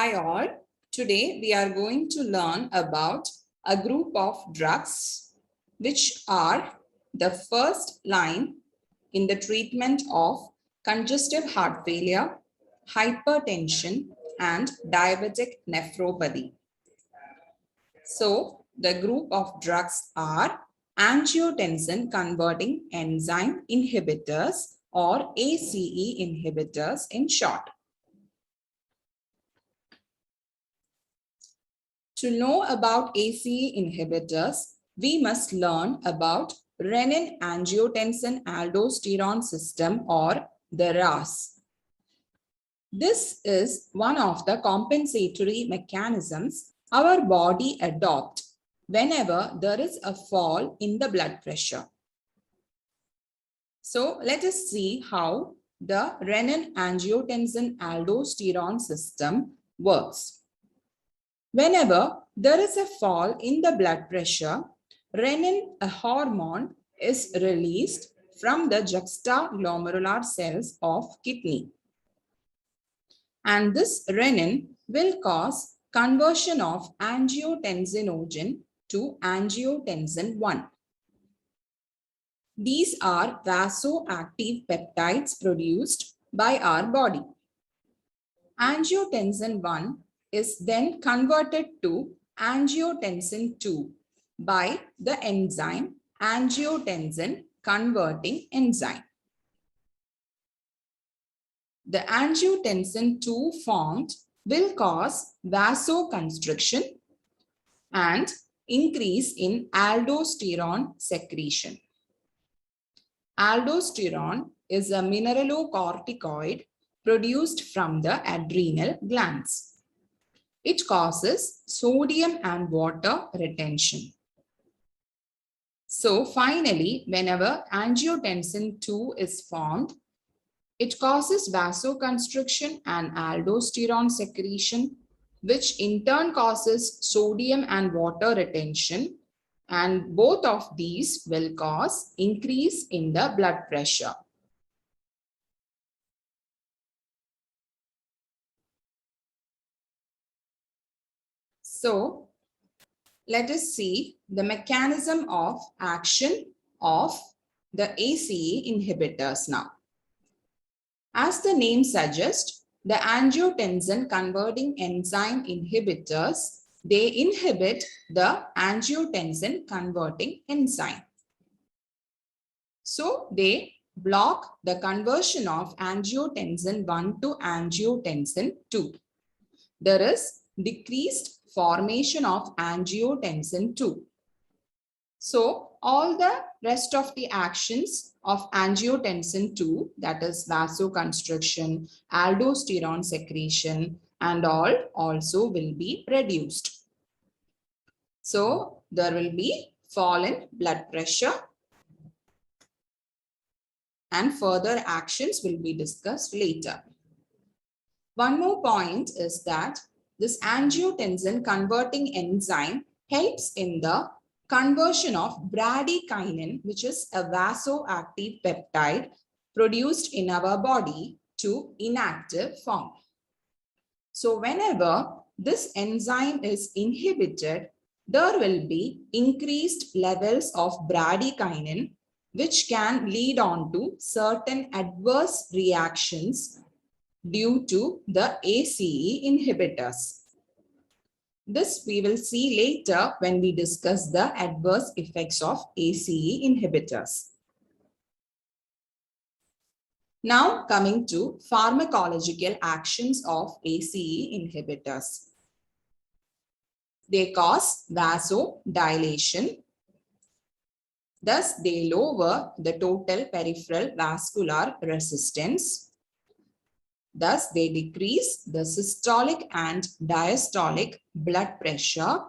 Hi all, today we are going to learn about a group of drugs which are the first line in the treatment of congestive heart failure, hypertension and diabetic nephropathy. So the group of drugs are angiotensin converting enzyme inhibitors or ACE inhibitors in short. To know about ACE inhibitors, we must learn about renin-angiotensin-aldosterone system or the RAS. This is one of the compensatory mechanisms our body adopts whenever there is a fall in the blood pressure. So let us see how the renin-angiotensin-aldosterone system works. Whenever there is a fall in the blood pressure, renin, a hormone, is released from the juxtaglomerular cells of kidney. And this renin will cause conversion of angiotensinogen to angiotensin 1. These are vasoactive peptides produced by our body. Angiotensin 1 is then converted to angiotensin 2 by the enzyme angiotensin converting enzyme. The angiotensin 2 formed will cause vasoconstriction and increase in aldosterone secretion. Aldosterone is a mineralocorticoid produced from the adrenal glands. It causes sodium and water retention. So finally, whenever angiotensin 2 is formed, it causes vasoconstriction and aldosterone secretion, which in turn causes sodium and water retention. And both of these will cause increase in the blood pressure. So let us see the mechanism of action of the ACE inhibitors now. As the name suggests, the angiotensin converting enzyme inhibitors, they inhibit the angiotensin converting enzyme. So they block the conversion of angiotensin 1 to angiotensin 2. There is decreased formation of angiotensin 2. So all the rest of the actions of angiotensin 2, that is vasoconstriction, aldosterone secretion and all also will be reduced. So there will be fall in blood pressure and further actions will be discussed later. One more point is that this angiotensin converting enzyme helps in the conversion of bradykinin, which is a vasoactive peptide produced in our body, to inactive form. So whenever this enzyme is inhibited, there will be increased levels of bradykinin, which can lead on to certain adverse reactions due to the ACE inhibitors. This we will see later when we discuss the adverse effects of ACE inhibitors. Now coming to pharmacological actions of ACE inhibitors. They cause vasodilation. Thus, they lower the total peripheral vascular resistance. Thus, they decrease the systolic and diastolic blood pressure,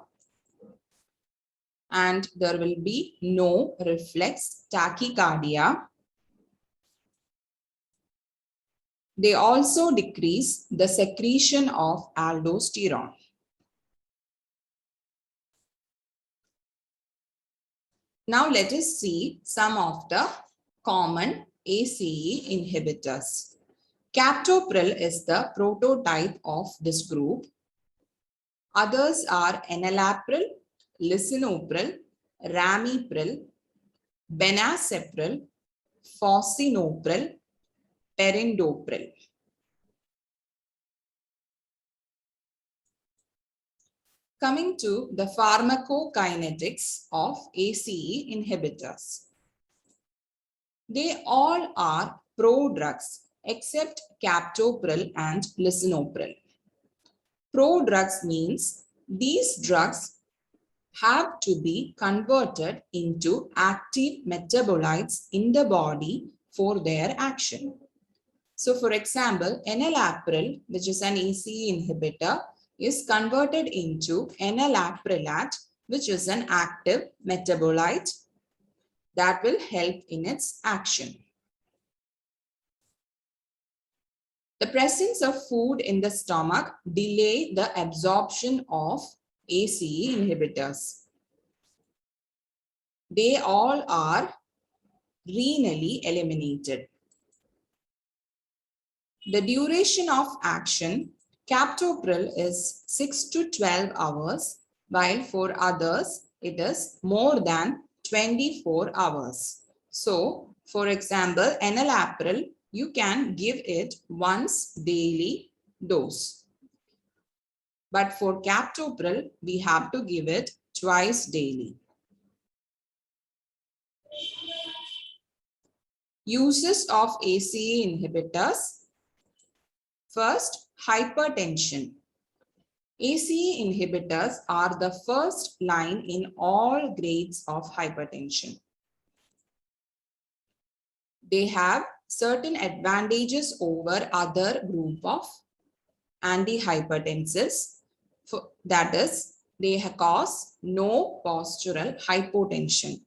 and there will be no reflex tachycardia. They also decrease the secretion of aldosterone. Now, let us see some of the common ACE inhibitors. Captopril is the prototype of this group. Others are enalapril, lisinopril, ramipril, benacepril, fosinopril, perindopril. Coming to the pharmacokinetics of ACE inhibitors. They all are prodrugs except captopril and lisinopril. Prodrugs means these drugs have to be converted into active metabolites in the body for their action. So for example, enalapril, which is an ACE inhibitor, is converted into enalaprilat, which is an active metabolite that will help in its action. The presence of food in the stomach delay the absorption of ACE inhibitors. They all are renally eliminated. The duration of action, captopril is 6 to 12 hours, while for others, it is more than 24 hours. So, for example, enalapril, you can give it once daily dose. But for captopril, we have to give it twice daily. Uses of ACE inhibitors. First, hypertension. ACE inhibitors are the first line in all grades of hypertension. They have certain advantages over other group of antihypertensives. That is, they cause no postural hypotension.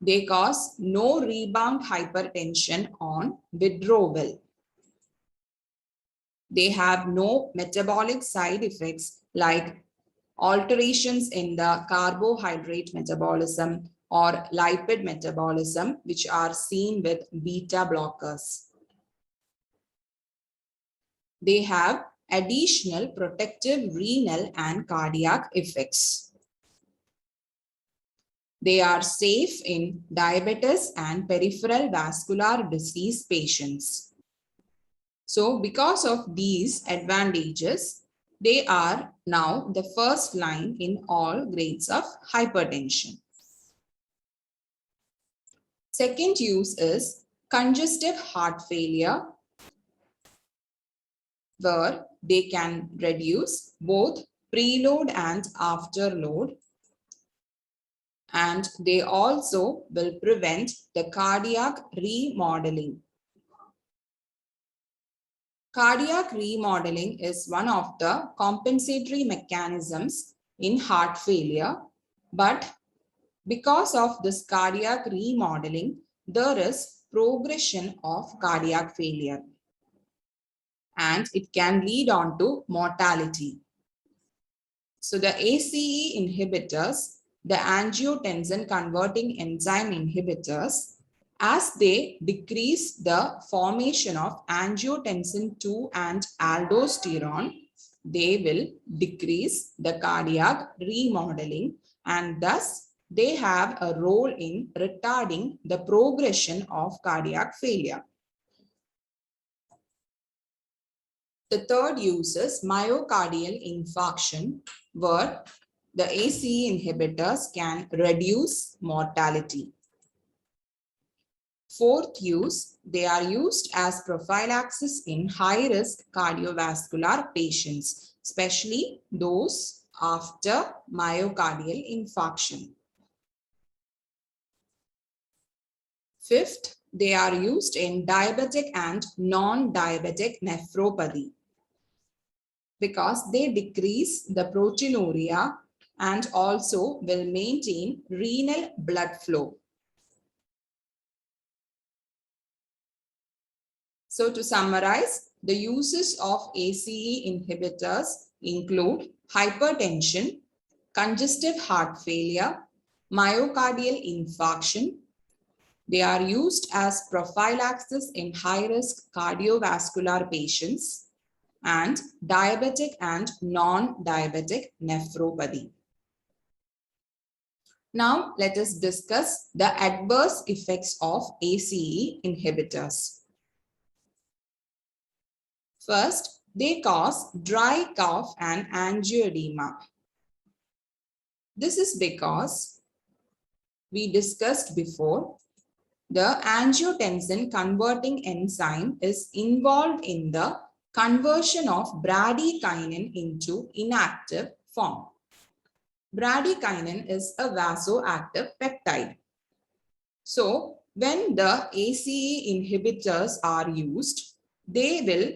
They cause no rebound hypertension on withdrawal. They have no metabolic side effects like alterations in the carbohydrate metabolism or lipid metabolism, which are seen with beta blockers. They have additional protective renal and cardiac effects. They are safe in diabetes and peripheral vascular disease patients. So because of these advantages, they are now the first line in all grades of hypertension. Second use is congestive heart failure, where they can reduce both preload and afterload. And they also will prevent the cardiac remodeling. Cardiac remodeling is one of the compensatory mechanisms in heart failure, but because of this cardiac remodeling, there is progression of cardiac failure and it can lead on to mortality. So the ACE inhibitors, the angiotensin converting enzyme inhibitors, as they decrease the formation of angiotensin 2 and aldosterone, they will decrease the cardiac remodeling and thus they have a role in retarding the progression of cardiac failure. The third use is myocardial infarction, where the ACE inhibitors can reduce mortality. Fourth use, they are used as prophylaxis in high-risk cardiovascular patients, especially those after myocardial infarction. Fifth, they are used in diabetic and non-diabetic nephropathy because they decrease the proteinuria and also will maintain renal blood flow. So to summarize, the uses of ACE inhibitors include hypertension, congestive heart failure, myocardial infarction. They are used as prophylaxis in high-risk cardiovascular patients. and diabetic and non-diabetic nephropathy. Now, let us discuss the adverse effects of ACE inhibitors. First, they cause dry cough and angioedema. This is because we discussed before, the angiotensin converting enzyme is involved in the conversion of bradykinin into inactive form. Bradykinin is a vasoactive peptide. So, when the ACE inhibitors are used, they will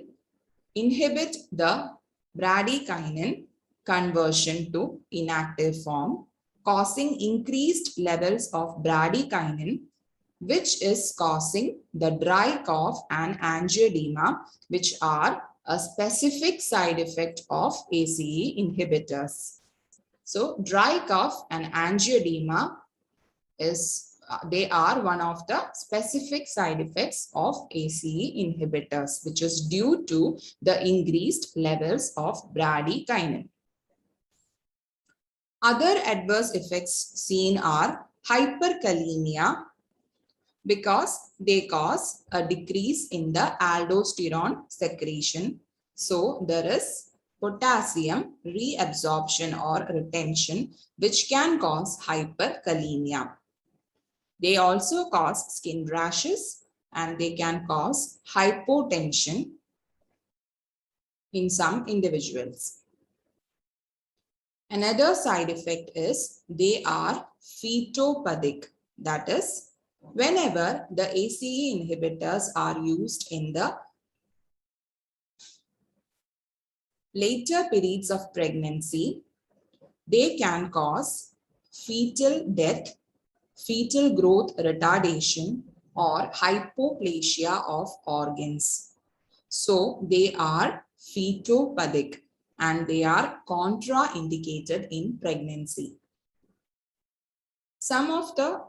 inhibit the bradykinin conversion to inactive form, causing increased levels of bradykinin, which is causing the dry cough and angioedema, which are a specific side effect of ACE inhibitors. So, dry cough and angioedema they are one of the specific side effects of ACE inhibitors, which is due to the increased levels of bradykinin. Other adverse effects seen are hyperkalemia, because they cause a decrease in the aldosterone secretion. So there is potassium reabsorption or retention, which can cause hyperkalemia. They also cause skin rashes and they can cause hypotension in some individuals. Another side effect is they are phytopathic. That is, whenever the ACE inhibitors are used in the later periods of pregnancy, they can cause fetal death, fetal growth retardation, or hypoplasia of organs. So they are phytopathic and they are contraindicated in pregnancy. Some of the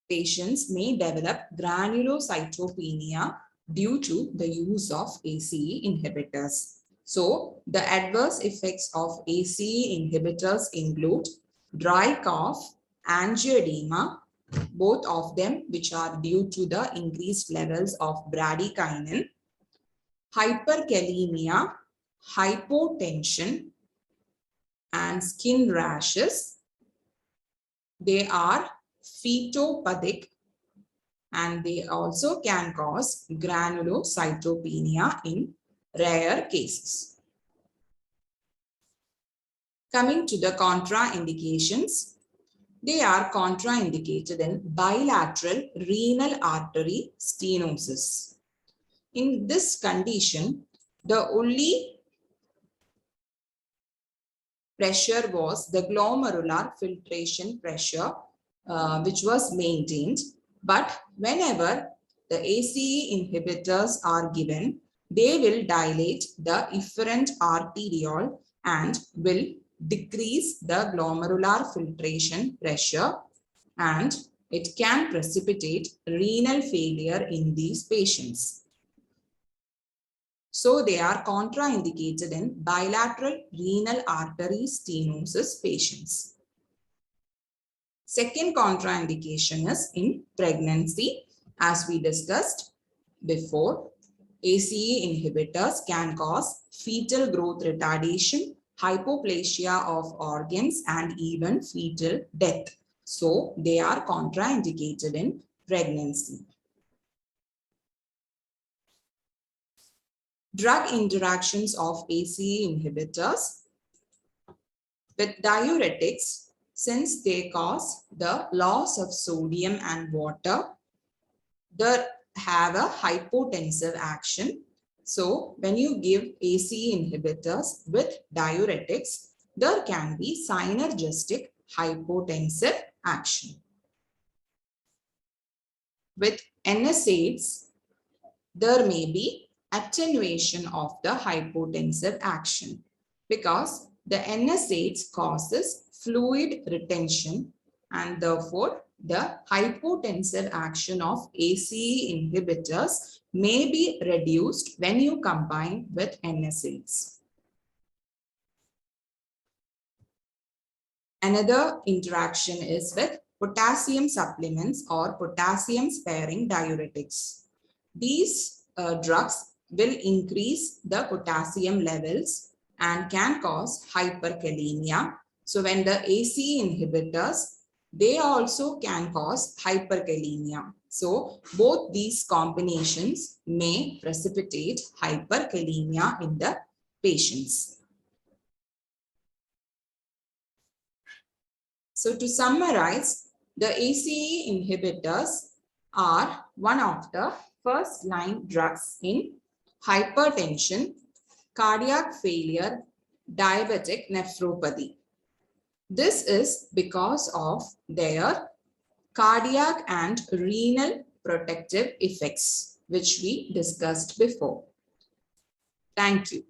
patients may develop granulocytopenia due to the use of ACE inhibitors. So the adverse effects of ACE inhibitors include dry cough, angioedema, both of them which are due to the increased levels of bradykinin, hyperkalemia, hypotension, and skin rashes. They are phytopathic and they also can cause granulocytopenia in rare cases. Coming to the contraindications, they are contraindicated in bilateral renal artery stenosis. In this condition, the only pressure was the glomerular filtration pressure, which was maintained. But whenever the ACE inhibitors are given, they will dilate the efferent arteriole and will decrease the glomerular filtration pressure, and it can precipitate renal failure in these patients. So they are contraindicated in bilateral renal artery stenosis patients. Second contraindication is in pregnancy. As we discussed before, ACE inhibitors can cause fetal growth retardation, hypoplasia of organs, and even fetal death. So they are contraindicated in pregnancy. Drug interactions of ACE inhibitors with diuretics, since they cause the loss of sodium and water, they have a hypotensive action. So when you give ACE inhibitors with diuretics, there can be synergistic hypotensive action. With NSAIDs, there may be attenuation of the hypotensive action because the NSAIDs causes fluid retention and therefore the hypotensive action of ACE inhibitors may be reduced when you combine with NSAIDs. Another interaction is with potassium supplements or potassium sparing diuretics. These drugs will increase the potassium levels and can cause hyperkalemia. So when the ACE inhibitors, they also can cause hyperkalemia. So both these combinations may precipitate hyperkalemia in the patients. So to summarize, the ACE inhibitors are one of the first-line drugs in hypertension, cardiac failure, diabetic nephropathy. This is because of their cardiac and renal protective effects, which we discussed before. Thank you.